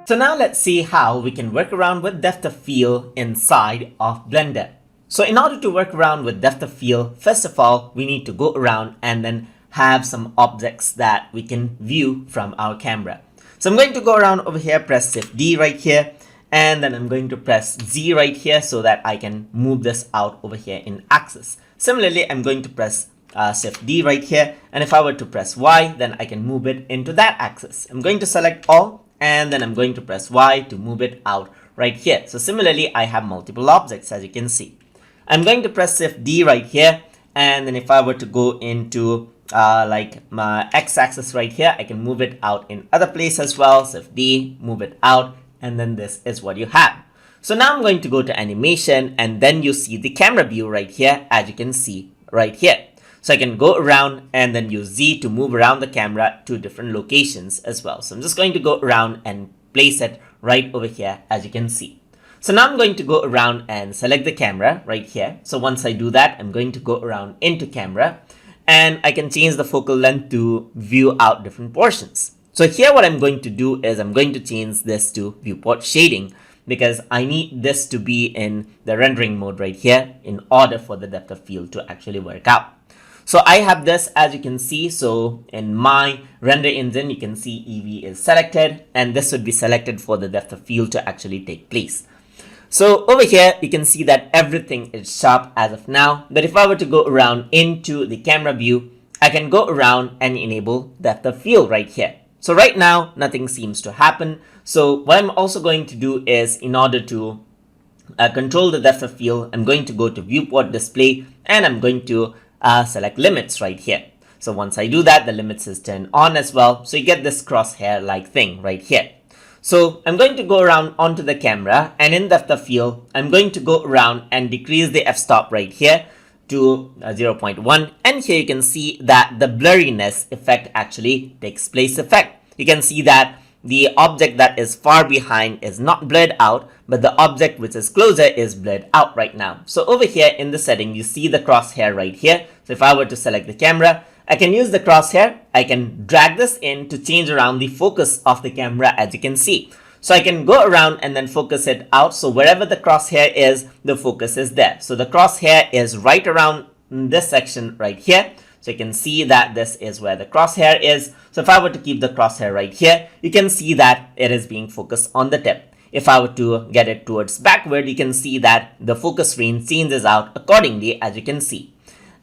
So now let's see how we can work around with depth of field inside of Blender. So in order to work around with depth of field, first of all, we need to go around and then have some objects that we can view from our camera. So I'm going to go around over here, press Shift D right here, and then I'm going to press Z right here so that I can move this out over here in axis. Similarly, I'm going to press Shift D right here, and if I were to press Y, then I can move it into that axis. I'm going to select all, and then I'm going to press Y to move it out right here. So similarly, I have multiple objects, as you can see. I'm going to press Shift D right here, and then if I were to go into like my X-axis right here, I can move it out in other place as well. Shift D, move it out, and then this is what you have. So now I'm going to go to animation, and then you see the camera view right here, as you can see right here. So I can go around and then use Z to move around the camera to different locations as well. So I'm just going to go around and place it right over here, as you can see. So now I'm going to go around and select the camera right here. So once I do that, I'm going to go around into camera, and I can change the focal length to view out different portions. So here what I'm going to do is I'm going to change this to viewport shading, because I need this to be in the rendering mode right here in order for the depth of field to actually work out. So I have this, as you can see. So in my render engine, you can see EV is selected, and this would be selected for the depth of field to actually take place. So over here, you can see that everything is sharp as of now. But if I were to go around into the camera view, I can go around and enable depth of field right here. So right now, nothing seems to happen. So what I'm also going to do is, in order to control the depth of field, I'm going to go to viewport display, and I'm going to select limits right here. So once I do that, the limits is turned on as well. So you get this crosshair like thing right here. So I'm going to go around onto the camera, and in depth of field, I'm going to go around and decrease the f-stop right here to 0.1. And here you can see that the blurriness effect actually takes place effect. You can see that the object that is far behind is not blurred out, but the object which is closer is blurred out right now. So over here in the setting, you see the crosshair right here. So if I were to select the camera, I can use the crosshair. I can drag this in to change around the focus of the camera, as you can see. So I can go around and then focus it out. So wherever the crosshair is, the focus is there. So the crosshair is right around this section right here. So you can see that this is where the crosshair is. So if I were to keep the crosshair right here, you can see that it is being focused on the tip. If I were to get it towards backward, you can see that the focus range changes out accordingly, as you can see.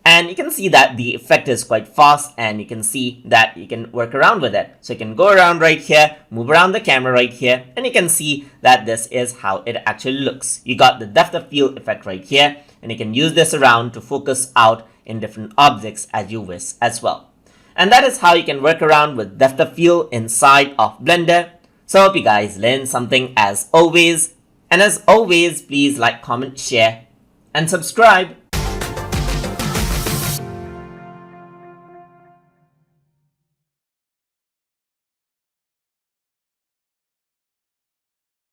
And you can see that the effect is quite fast, and you can see that you can work around with it. So you can go around right here, move around the camera right here, and you can see that this is how it actually looks. You got the depth of field effect right here, and you can use this around to focus out in different objects as you wish as well. And that is how you can work around with depth of field inside of Blender. So I hope you guys learned something as always. And as always, please like, comment, share, and subscribe.